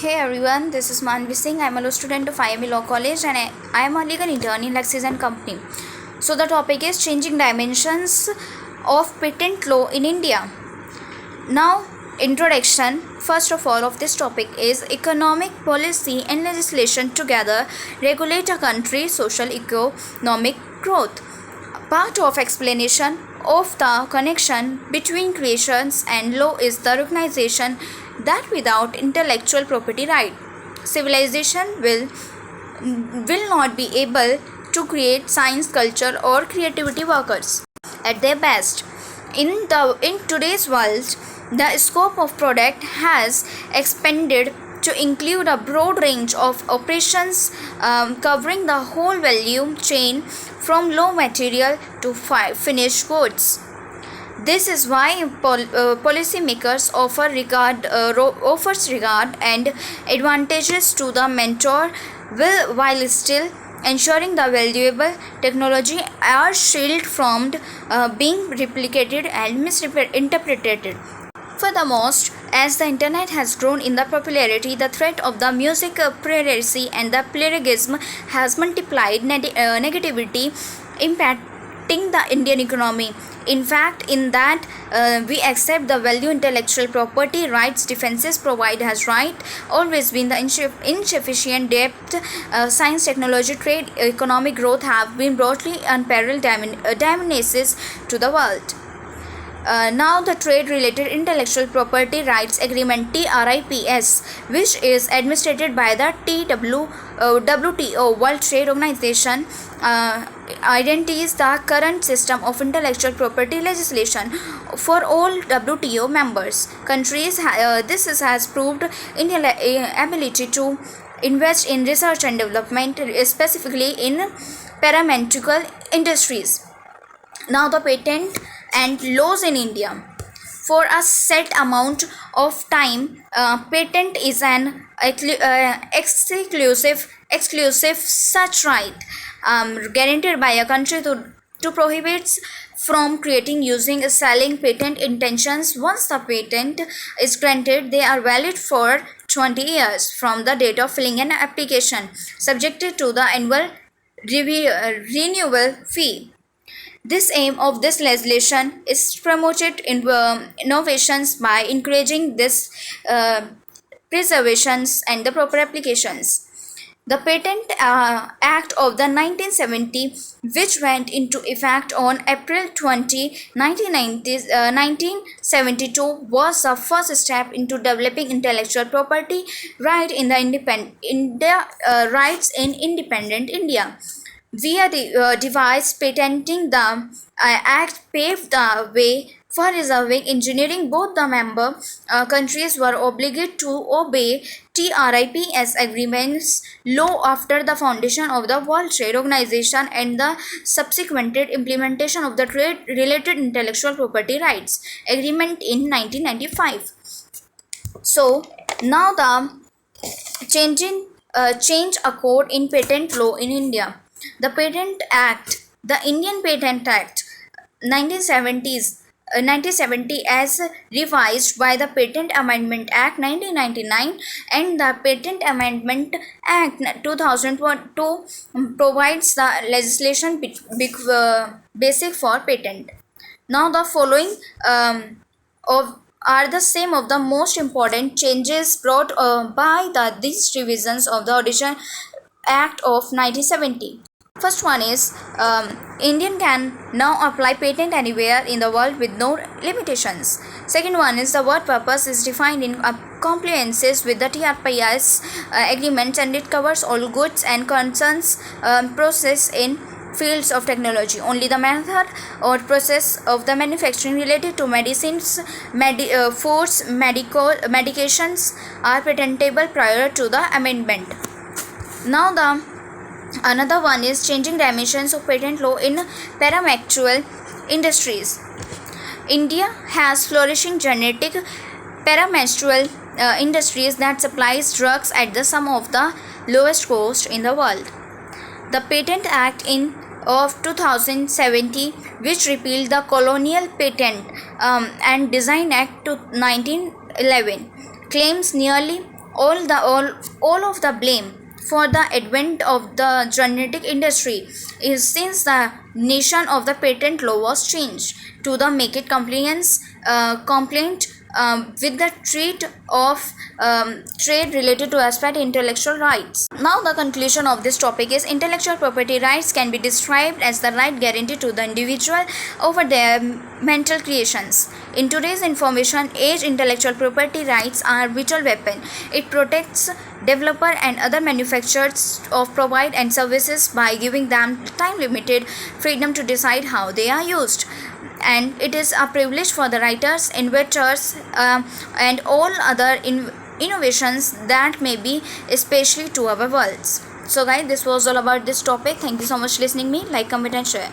Hey everyone, this is Manvi Singh. I'm a law student of IME Law College and I am a legal intern in Lexis and Company. So the topic is changing dimensions of patent law in India. Now, introduction first of all of this topic is economic policy and legislation together regulate a country's social economic growth. Part of explanation of the connection between creations and law is the recognition that without intellectual property right, civilization will not be able to create science, culture, or creativity workers at their best. In today's world, the scope of product has expanded to include a broad range of operations covering the whole value chain from raw material to finished goods. This is why policymakers offers regard and advantages to the mentor while still ensuring the valuable technology are shielded from being replicated and misinterpreted. Furthermore, as the internet has grown in the popularity, the threat of the music piracy and the plagiarism has multiplied negativity, impacting the Indian economy. In fact, in that we accept the value intellectual property rights defenses provide has right always been the insufficient depth science technology trade economic growth have been broadly unparalleled dimensions to the world. Now the Trade Related Intellectual Property Rights Agreement TRIPS, which is administered by the WTO World Trade Organization, identifies the current system of intellectual property legislation for all WTO members countries. This has proved ability to invest in research and development, specifically in pharmaceutical industries. Now the patent and laws in India. For a set amount of time, patent is an exclusive such right guaranteed by a country to prohibit from creating, using, selling patent intentions. Once the patent is granted, they are valid for 20 years from the date of filing an application, subjected to the annual renewal fee. This aim of this legislation is to promote innovations by encouraging this preservations and the proper applications. The Patent Act of the 1970, which went into effect on April 20, 1972, was the first step into developing intellectual property rights in independent India. Via the device patenting, the act paved the way for reserving engineering. Both the member countries were obligated to obey TRIPS agreements law after the foundation of the World Trade Organization and the subsequent implementation of the Trade Related Intellectual Property Rights Agreement in 1995. So now the change occurred in patent law in India. The Patent Act, the Indian Patent Act 1970 as revised by the Patent Amendment Act 1999 and the Patent Amendment Act 2002 provides the legislation basic for patent. Now the following are the same of the most important changes brought by these revisions of the original Act of 1970. First one is Indian can now apply patent anywhere in the world with no limitations. Second one is the word purpose is defined in compliances with the TRIPS agreement and it covers all goods and concerns process in fields of technology. Only the method or process of the manufacturing related to medicines, foods, medications are patentable prior to the amendment. Now another one is changing dimensions of patent law in pharmaceutical industries. India has flourishing genetic pharmaceutical industries that supplies drugs at the some of the lowest cost in the world. The Patent Act of 2070, which repealed the Colonial Patent and Design Act to 1911, claims nearly all of the blame for the advent of the genetic industry is since the nation of the patent law was changed to the make it compliant with the trade related to aspect intellectual rights. Now the conclusion of this topic is intellectual property rights can be described as the right guaranteed to the individual over their mental creations. In today's information age, intellectual property rights are vital weapon. It protects developer and other manufacturers of product and services by giving them time limited freedom to decide how they are used, and it is a privilege for the writers, inventors, and all other innovations that may be especially to our worlds. So guys, this was all about this topic. Thank you so much listening me. Like, comment and share.